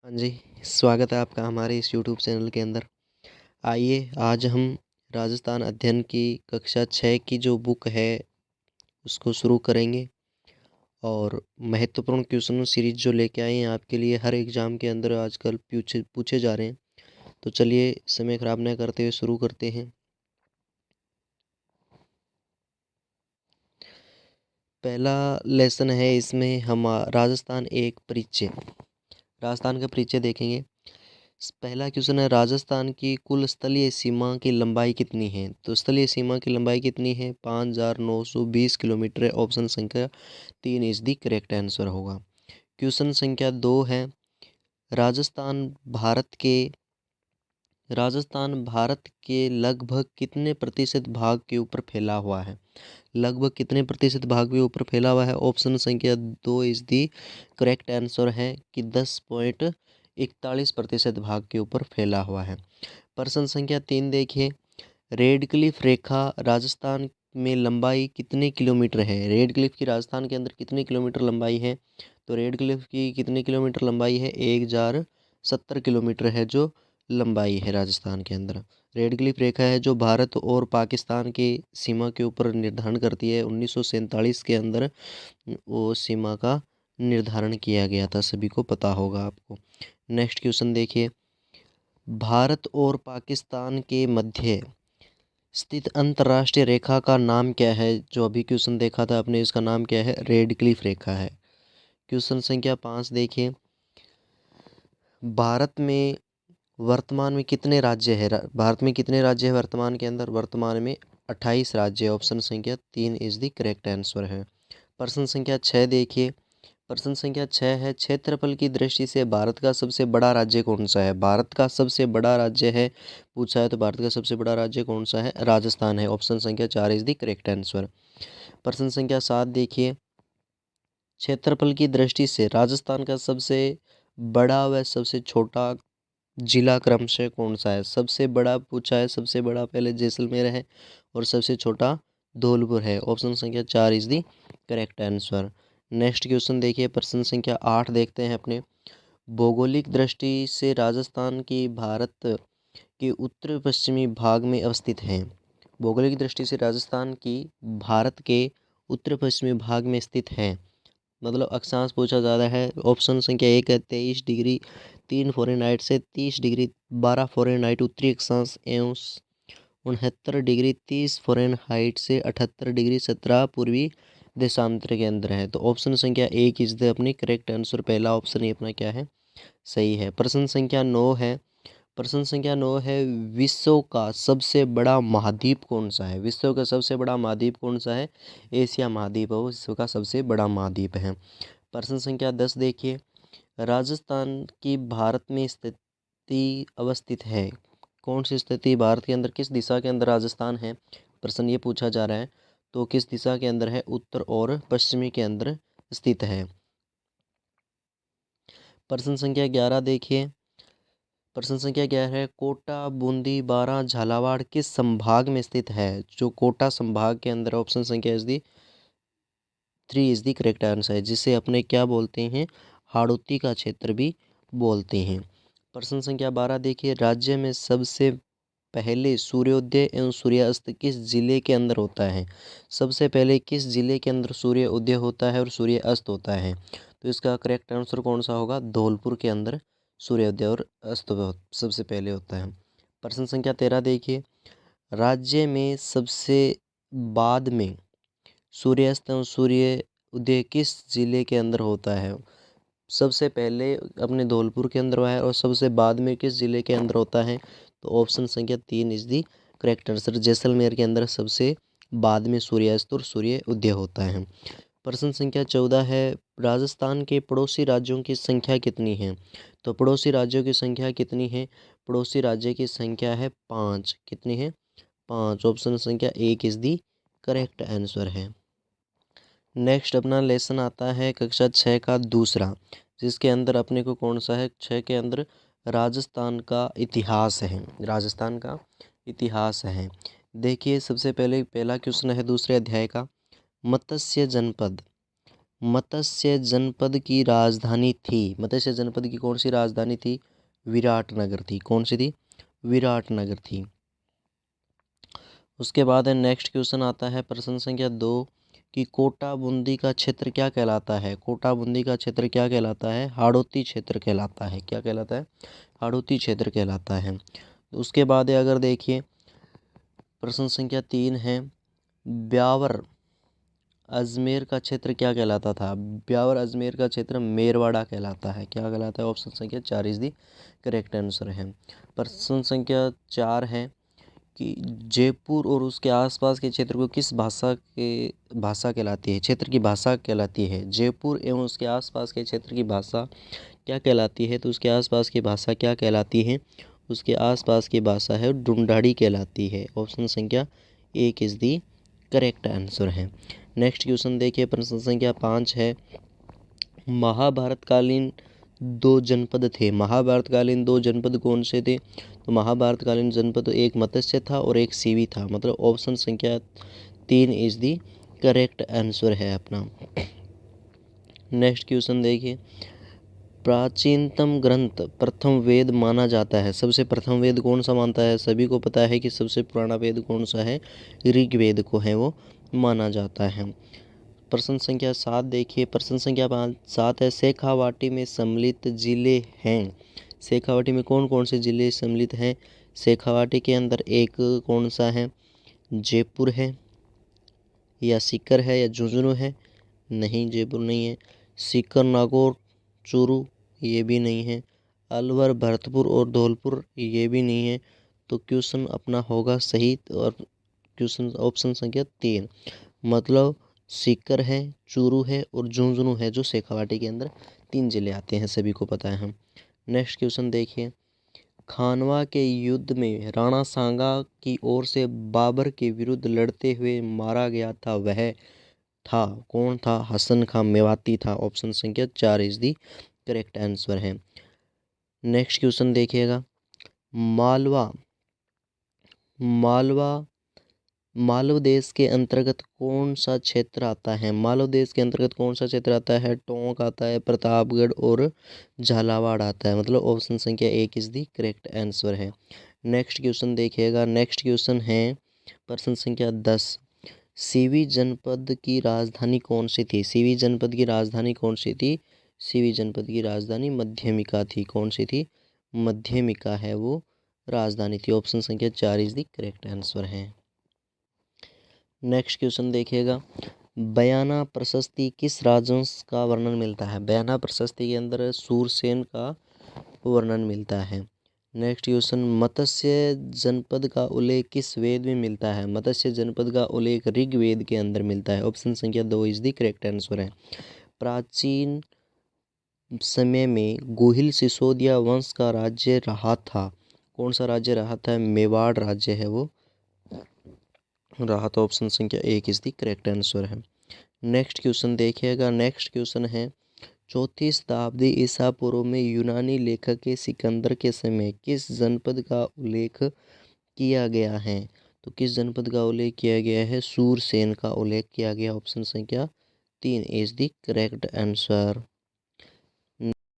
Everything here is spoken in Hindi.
हाँ जी, स्वागत है आपका हमारे इस यूट्यूब चैनल के अंदर। आइए आज हम राजस्थान अध्ययन की कक्षा 6 की जो बुक है उसको शुरू करेंगे और महत्वपूर्ण क्वेश्चन सीरीज जो लेके आए हैं आपके लिए हर एग्ज़ाम के अंदर आजकल पूछे पूछे जा रहे हैं। तो चलिए समय ख़राब न करते हुए शुरू करते हैं। पहला लेसन है इसमें हम राजस्थान एक परिचय। राजस्थान का परिचय देखेंगे। पहला क्वेश्चन है राजस्थान की कुल स्थलीय सीमा की लंबाई कितनी है। तो स्थलीय सीमा की लंबाई कितनी है 5,920 किलोमीटर है। ऑप्शन संख्या 3 इज द करेक्ट आंसर होगा। क्वेश्चन संख्या 2 है राजस्थान भारत के लगभग कितने प्रतिशत भाग के ऊपर फैला हुआ है। लगभग कितने प्रतिशत भाग के ऊपर फैला हुआ है। ऑप्शन संख्या 2 इज दी करेक्ट आंसर है कि 10.41% भाग के ऊपर फैला हुआ है। प्रश्न संख्या 3 देखिए। रेड क्लिफ रेखा राजस्थान में लंबाई कितने किलोमीटर है। रेड क्लिफ की राजस्थान के अंदर कितने किलोमीटर लंबाई है। तो रेड क्लिफ की कितने किलोमीटर लंबाई है 1070 किलोमीटर है जो लंबाई है राजस्थान के अंदर। रेड क्लिफ रेखा है जो भारत और पाकिस्तान की सीमा के ऊपर निर्धारण करती है। 1947 के अंदर वो सीमा का निर्धारण किया गया था, सभी को पता होगा आपको। नेक्स्ट क्वेश्चन देखिए। भारत और पाकिस्तान के मध्य स्थित अंतर्राष्ट्रीय रेखा का नाम क्या है। जो अभी क्वेश्चन देखा था आपने, इसका नाम क्या है रेड क्लिफ रेखा है। क्वेश्चन संख्या 5 देखिए। भारत में वर्तमान में कितने राज्य है। भारत में कितने राज्य है वर्तमान के अंदर। वर्तमान में 28 राज्य है। ऑप्शन संख्या 3 इज द करेक्ट आंसर है। प्रश्न संख्या 6 देखिए। प्रश्न संख्या 6 है क्षेत्रफल की दृष्टि से भारत का सबसे बड़ा राज्य कौन सा है। भारत का सबसे बड़ा राज्य है पूछा है तो भारत का सबसे बड़ा राज्य कौन सा है। राजस्थान है। ऑप्शन संख्या 4 इज द करेक्ट आंसर। प्रश्न संख्या 7 देखिए। क्षेत्रफल की दृष्टि से राजस्थान का सबसे बड़ा व सबसे छोटा जिला क्रमशः कौन सा है। सबसे बड़ा पूछा है, सबसे बड़ा पहले जैसलमेर है और सबसे छोटा धौलपुर है। ऑप्शन संख्या 4 is the correct answer. Next question देखिए। प्रश्न संख्या 8 देखते हैं अपने। भौगोलिक दृष्टि से राजस्थान की भारत के उत्तर पश्चिमी भाग में अवस्थित है। भौगोलिक दृष्टि से राजस्थान की भारत के उत्तर पश्चिमी भाग में स्थित है। मतलब अक्षांश पूछा ज़्यादा है। ऑप्शन संख्या 1 है 23 डिग्री 3 फ़ारेनहाइट से 30 डिग्री 12 फ़ारेनहाइट उत्तरी अक्षांश एवं 69 डिग्री 30 फ़ारेनहाइट से 78 डिग्री 17 पूर्वी देशांतर के अंदर है। तो ऑप्शन संख्या 1 इज द अपनी करेक्ट आंसर। पहला ऑप्शन ही अपना क्या है सही है। प्रश्न संख्या 9 है। प्रश्न संख्या 9 है विश्व का सबसे बड़ा महाद्वीप कौन सा है। विश्व का सबसे बड़ा महाद्वीप कौन सा है। एशिया महाद्वीप है वो विश्व का सबसे बड़ा महाद्वीप है। प्रश्न संख्या 10 देखिए। राजस्थान की भारत में स्थिति अवस्थित है। कौन सी स्थिति भारत के अंदर किस दिशा के अंदर राजस्थान है। प्रश्न ये पूछा जा रहा है तो किस दिशा के अंदर है। उत्तर और पश्चिमी के अंदर स्थित है। प्रश्न संख्या 11 देखिए। प्रश्न संख्या 11 है कोटा बूंदी बारां झालावाड़ किस संभाग में स्थित है। जो कोटा संभाग के अंदर। ऑप्शन संख्या is the 3 is the correct answer है जिसे अपने क्या बोलते हैं हाड़ौती का क्षेत्र भी बोलते हैं। प्रश्न संख्या 12 देखिए। राज्य में सबसे पहले सूर्योदय एवं सूर्यास्त किस जिले के अंदर होता है। सबसे पहले किस जिले के अंदर सूर्य उदय होता है और सूर्य अस्त होता है। तो इसका करेक्ट आंसर कौन सा होगा। धौलपुर के अंदर सूर्योदय और अस्त सबसे पहले होता है। प्रश्न संख्या 13 देखिए। राज्य में सबसे बाद में सूर्यास्त एवं सूर्य उदय किस जिले के अंदर होता है। सबसे पहले अपने धौलपुर के अंदर हुआ है और सबसे बाद में किस जिले के अंदर होता है। तो ऑप्शन संख्या 3 is the correct answer. Jaisalmer के अंदर सबसे बाद में सूर्यास्त और सूर्य उदय होता है। प्रश्न संख्या 14 है राजस्थान के पड़ोसी राज्यों की संख्या कितनी है। तो पड़ोसी राज्यों की संख्या कितनी है। पड़ोसी राज्य की संख्या है 5। कितनी है 5। ऑप्शन संख्या 1 इज दी करेक्ट आंसर है। नेक्स्ट अपना लेसन आता है कक्षा 6 का दूसरा, जिसके अंदर अपने को कौन सा है 6 के अंदर राजस्थान का इतिहास है। राजस्थान का इतिहास है। देखिए सबसे पहले पहला क्वेश्चन है दूसरे अध्याय का। मत्स्य जनपद मत्स्य जनपद की राजधानी थी। मत्स्य जनपद की कौन सी राजधानी थी? विराटनगर थी। कौन सी थी? विराटनगर थी। उसके बाद है नेक्स्ट क्वेश्चन आता है प्रश्न संख्या 2 कि कोटा बूंदी का क्षेत्र क्या कहलाता है? कोटा बूंदी का क्षेत्र क्या कहलाता है? हाड़ौती क्षेत्र कहलाता है। क्या कहलाता है? हाड़ौती क्षेत्र कहलाता है। उसके बाद है अगर देखिए प्रश्न संख्या 3 है ब्यावर अजमेर का क्षेत्र क्या कहलाता था? ब्यावर अजमेर का क्षेत्र मेरवाड़ा कहलाता है। क्या कहलाता है? ऑप्शन संख्या 4 इज दी करेक्ट आंसर है। प्रश्न संख्या 4 है कि जयपुर और उसके आसपास के क्षेत्र को किस भाषा कहलाती है? क्षेत्र की भाषा कहलाती है। जयपुर एवं उसके आसपास के क्षेत्र की भाषा क्या कहलाती है? तो उसके आसपास की भाषा क्या कहलाती है? उसके आसपास की भाषा है ढूंढाड़ी कहलाती है। ऑप्शन संख्या 1 इज दी करेक्ट आंसर है। नेक्स्ट क्वेश्चन देखिए प्रश्न संख्या 5 है महाभारतकालीन 2 जनपद थे। महाभारतकालीन 2 जनपद कौन से थे? तो महाभारतकालीन जनपद एक मत्स्य था और एक सीवी था। मतलब ऑप्शन संख्या 3 इज दी करेक्ट आंसर है अपना। नेक्स्ट क्वेश्चन देखिए प्राचीनतम ग्रंथ प्रथम वेद माना जाता है। सबसे प्रथम वेद कौन सा मानता है? सभी को पता है कि सबसे पुराना वेद कौन सा है? ऋग्वेद को है वो माना जाता है। प्रश्न संख्या 7 देखिए प्रश्न संख्या 7 है शेखावाटी में सम्मिलित जिले हैं। शेखावाटी में कौन कौन से जिले सम्मिलित हैं? शेखावाटी के अंदर एक कौन सा है? जयपुर है या सीकर है या झुंझुनू है? नहीं, जयपुर नहीं है। सीकर, नागौर, चूरू ये भी नहीं है। अलवर, भरतपुर और धौलपुर ये भी नहीं है। तो क्वेश्चन अपना होगा सही और क्वेश्चन ऑप्शन संख्या 3 मतलब सीकर है, चूरू है और झुंझुनू है जो शेखावाटी के अंदर 3 जिले आते हैं, सभी को पता है हम। नेक्स्ट क्वेश्चन देखिए खानवा के युद्ध में राणा सांगा की ओर से बाबर के विरुद्ध लड़ते हुए मारा गया था वह था कौन था? हसन खां मेवाती था। ऑप्शन संख्या 4 इज दी करेक्ट आंसर है। नेक्स्ट क्वेश्चन देखिएगा मालवा मालवा मालव देश के अंतर्गत कौन सा क्षेत्र आता है? मालव देश के अंतर्गत कौन सा क्षेत्र आता है? टोंक आता है, प्रतापगढ़ और झालावाड़ आता है। मतलब ऑप्शन संख्या 1 इज दी करेक्ट आंसर है। नेक्स्ट क्वेश्चन देखिएगा नेक्स्ट क्वेश्चन है प्रश्न संख्या 10 सीवी जनपद की राजधानी कौन सी थी? सीवी जनपद की राजधानी कौन सी थी? सीवी जनपद की राजधानी मध्यमिका थी। कौन सी थी? मध्यमिका है वो राजधानी थी। ऑप्शन संख्या 4 इज दी करेक्ट आंसर है। नेक्स्ट क्वेश्चन देखिएगा बयाना प्रशस्ति किस राजवंश का वर्णन मिलता है? बयाना प्रशस्ति के अंदर सूरसेन का वर्णन मिलता है। नेक्स्ट क्वेश्चन मत्स्य जनपद का उल्लेख किस वेद में मिलता है? मत्स्य जनपद का उल्लेख ऋग्वेद के अंदर मिलता है। ऑप्शन संख्या 2 इज द करेक्ट आंसर है। प्राचीन समय में गोहिल सिसोदिया वंश का राज्य रहा था। कौन सा राज्य रहा था? मेवाड़ राज्य है वो रहा था। ऑप्शन संख्या 1 इज द करेक्ट आंसर है। नेक्स्ट क्वेश्चन देखिएगा नेक्स्ट क्वेश्चन है 4वीं शताब्दी ईसा पूर्व में यूनानी लेखक के सिकंदर के समय किस जनपद का उल्लेख किया गया है? तो किस जनपद का उल्लेख किया गया है? सूरसेन का उल्लेख किया गया। ऑप्शन संख्या 3 इज द करेक्ट आंसर।